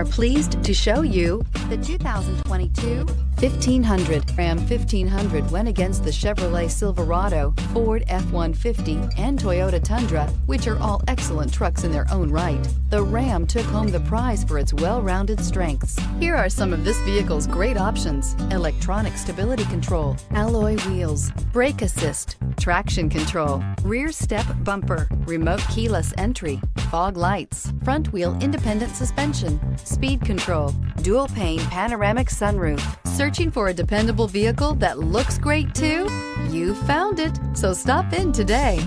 are pleased to show you the 2022 1500. Ram 1500 went against the Chevrolet Silverado, Ford F-150, and Toyota Tundra, which are all excellent trucks in their own right. The Ram took home the prize for its well-rounded strengths. Here are some of this vehicle's great options: electronic stability control, alloy wheels, brake assist, traction control, rear step bumper, remote keyless entry, fog lights, front wheel independent suspension, speed control, dual pane panoramic sunroof. Searching for a dependable vehicle that looks great too? You found it, so stop in today.